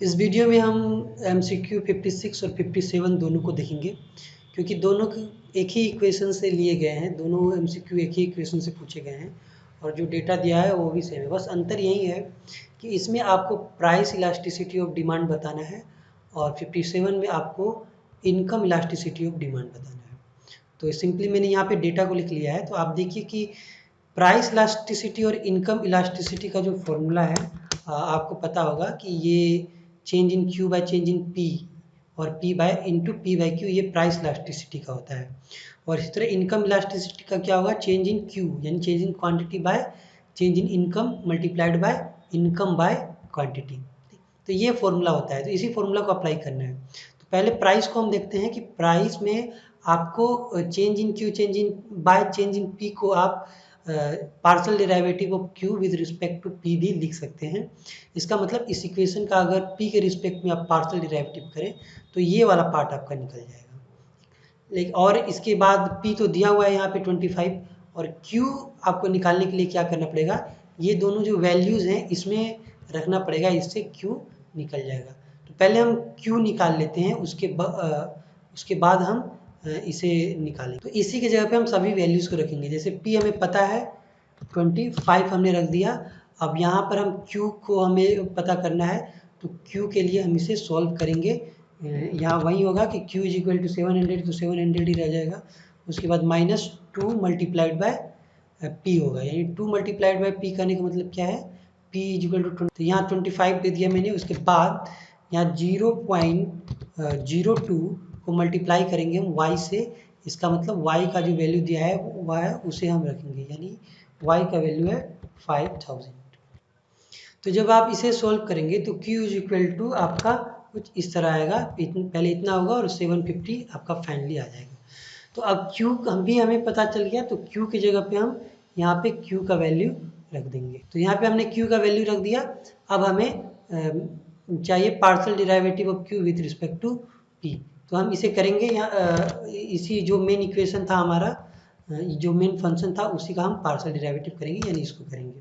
इस वीडियो में हम MCQ 56 और 57 दोनों को देखेंगे, क्योंकि दोनों एक ही इक्वेशन से लिए गए हैं। दोनों MCQ एक ही इक्वेशन से पूछे गए हैं और जो डेटा दिया है वो भी सेम है। बस अंतर यही है कि इसमें आपको प्राइस इलास्टिसिटी ऑफ डिमांड बताना है और 57 में आपको इनकम इलास्टिसिटी ऑफ डिमांड बताना है। तो सिंपली मैंने यहाँ पे डेटा को लिख लिया है। तो आप देखिए कि प्राइस इलास्टिसिटी और इनकम इलास्टिसिटी का जो फॉर्मूला है, आपको पता होगा कि ये change in Q by change in P और P by into P by Q, ये प्राइस इलास्टिसिटी का होता है। और इसी तरह इनकम इलास्टिसिटी का क्या होगा, चेंज इन क्यू यानी change in quantity bye change in income multiplied by income by quantity. तो ये फॉर्मूला होता है, तो इसी फॉर्मूला को अप्लाई करना है। तो पहले प्राइस को हम देखते हैं कि प्राइस में आपको change in Q change in by change in P को आप partial derivative of Q with respect to P भी लिख सकते हैं। इसका मतलब इस इक्वेशन का अगर पी के रिस्पेक्ट में आप पार्शियल डेरिवेटिव करें तो ये वाला पार्ट आपका निकल जाएगा। लेकिन और इसके बाद पी तो दिया हुआ है यहाँ पे 25 और क्यू आपको निकालने के लिए क्या करना पड़ेगा, ये दोनों जो वैल्यूज़ हैं इसमें रखना पड़ेगा, इससे क्यू निकल जाएगा। तो पहले हम क्यू निकाल लेते हैं, उसके बाद हम इसे निकालें। तो इसी की जगह पे हम सभी वैल्यूज़ को रखेंगे। जैसे पी हमें पता है 25 हमने रख दिया। अब यहाँ पर हम क्यू को हमें पता करना है, तो क्यू के लिए हम इसे सॉल्व करेंगे। यहाँ वही होगा कि q इज इक्वल टू 700, तो 700 ही रह जाएगा। उसके बाद -2 मल्टीप्लाइड बाय p होगा, यानी 2 मल्टीप्लाइड बाय p करने का मतलब क्या है, p इज इक्वल टू 20। तो यहाँ 25 दे दिया मैंने। उसके बाद यहाँ 0.02 को मल्टीप्लाई करेंगे हम y से। इसका मतलब y का जो वैल्यू दिया है वह है उसे हम रखेंगे, यानी y का वैल्यू है 5000। तो जब आप इसे सॉल्व करेंगे तो q इज इक्वल टू आपका कुछ इस तरह आएगा। पहले इतना होगा और 750 आपका फाइनली आ जाएगा। तो अब q हमें पता चल गया, तो q की जगह पे हम यहाँ पे q का वैल्यू रख देंगे। तो यहाँ पे हमने q का वैल्यू रख दिया। अब हमें चाहिए partial derivative of q with respect to p। तो हम इसे करेंगे यहाँ, इसी जो मेन इक्वेशन था हमारा, जो मेन फंक्शन था उसी का हम पार्शियल डेरिवेटिव करेंगे, यानी इसको करेंगे।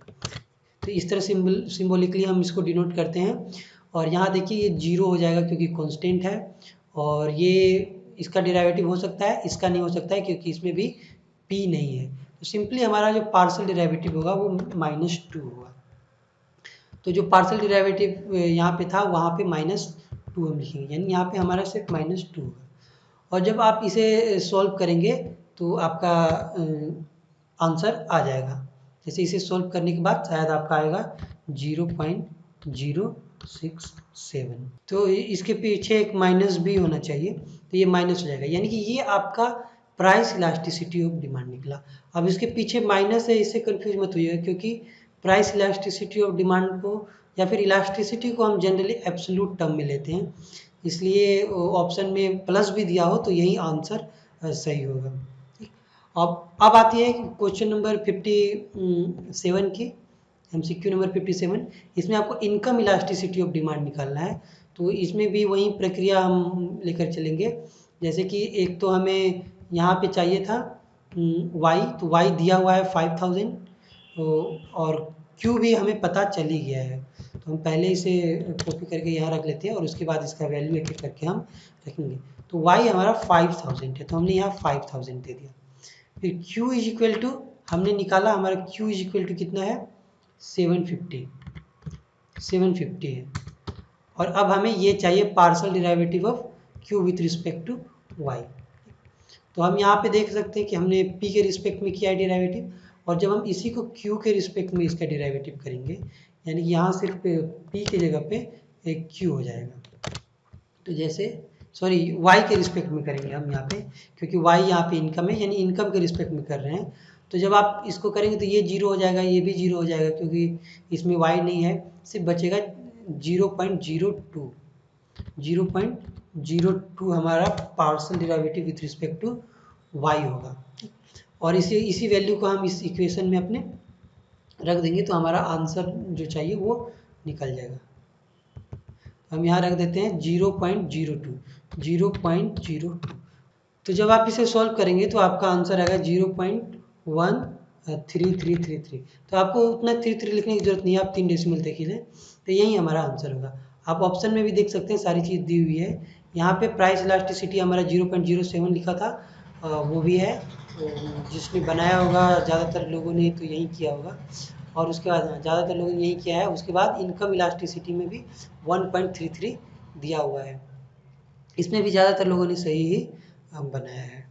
तो इस तरह सिम्बोलिकली हम इसको डिनोट करते हैं। और यहाँ देखिए ये 0 हो जाएगा क्योंकि कांस्टेंट है, और ये इसका डेरिवेटिव हो सकता है, इसका नहीं हो सकता है क्योंकि इसमें भी p नहीं है। तो सिंपली हमारा जो पार्शियल डेरिवेटिव होगा वो -2 होगा। तो जो पार्शियल डेरिवेटिव यहाँ पे था वहाँ पे -2 हम लिखेंगे, यानी यहाँ पे हमारा सिर्फ -2 होगा। और जब आप इसे सॉल्व करेंगे तो आपका आंसर आ जाएगा। जैसे इसे सॉल्व करने के बाद शायद आपका आएगा 0.067। तो इसके पीछे एक माइनस भी होना चाहिए, तो ये माइनस हो जाएगा, यानी कि ये आपका प्राइस इलास्टिसिटी ऑफ डिमांड निकला। अब इसके पीछे माइनस है, इससे कंफ्यूज मत होइएगा, क्योंकि प्राइस इलास्टिसिटी ऑफ डिमांड को या फिर इलास्टिसिटी को हम जनरली एब्सोल्यूट टर्म में लेते हैं, इसलिए ऑप्शन में प्लस भी दिया हो तो यही आंसर सही होगा। अब आती है क्वेश्चन नंबर 57 की, MCQ नंबर 57। इसमें आपको इनकम इलास्टिसिटी ऑफ डिमांड निकालना है। तो इसमें भी वही प्रक्रिया हम लेकर चलेंगे। जैसे कि एक तो हमें यहाँ पे चाहिए था y, तो y दिया हुआ है 5000, और q भी हमें पता चल ही गया है। तो हम पहले इसे कॉपी करके यहाँ रख लेते हैं और उसके बाद इसका वैल्यू एक एक करके हम रखेंगे। तो y हमारा 5000 है, तो हमने यहाँ 5000 दे दिया। फिर q इज इक्वल टू हमने निकाला, हमारा q इज इक्वल टू कितना है, 750 है। और अब हमें ये चाहिए partial derivative of q with respect to y। तो हम यहाँ पे देख सकते हैं कि हमने p के रिस्पेक्ट में किया है डेरिवेटिव, और जब हम इसी को q के रिस्पेक्ट में इसका डेरिवेटिव करेंगे, यानी कि यहाँ सिर्फ p की जगह पे एक q हो जाएगा। तो जैसे सॉरी y के रिस्पेक्ट में करेंगे हम यहाँ पे, क्योंकि y यहाँ पे इनकम है, यानी इनकम के रिस्पेक्ट में कर रहे हैं। तो जब आप इसको करेंगे तो ये 0 हो जाएगा, ये भी 0 हो जाएगा, क्योंकि इसमें y नहीं है, सिर्फ बचेगा 0.02। 0.02 हमारा partial derivative with respect to y होगा। और इसी वैल्यू को हम इस इक्वेशन में अपने रख देंगे, तो हमारा आंसर जो चाहिए वो निकल जाएगा। हम यहाँ रख देते हैं 0.02। तो जब आप इसे सॉल्व करेंगे तो आपका आंसर आएगा 0.1333। तो आपको उतना 33 लिखने की जरूरत नहीं है, आप 3 डेसिमल देख ही लें, तो यही हमारा आंसर होगा। आप ऑप्शन में भी देख सकते हैं, सारी चीज़ दी हुई है। यहाँ पे प्राइस इलास्टिसिटी हमारा 0.07 लिखा था, वो भी है। तो जिसने बनाया होगा ज़्यादातर लोगों ने तो यही किया होगा, और उसके बाद ज़्यादातर लोगों ने यही किया है। उसके बाद इनकम इलास्टिसिटी में भी 1.33 दिया हुआ है। इसमें भी ज़्यादातर लोगों ने सही ही बनाया है।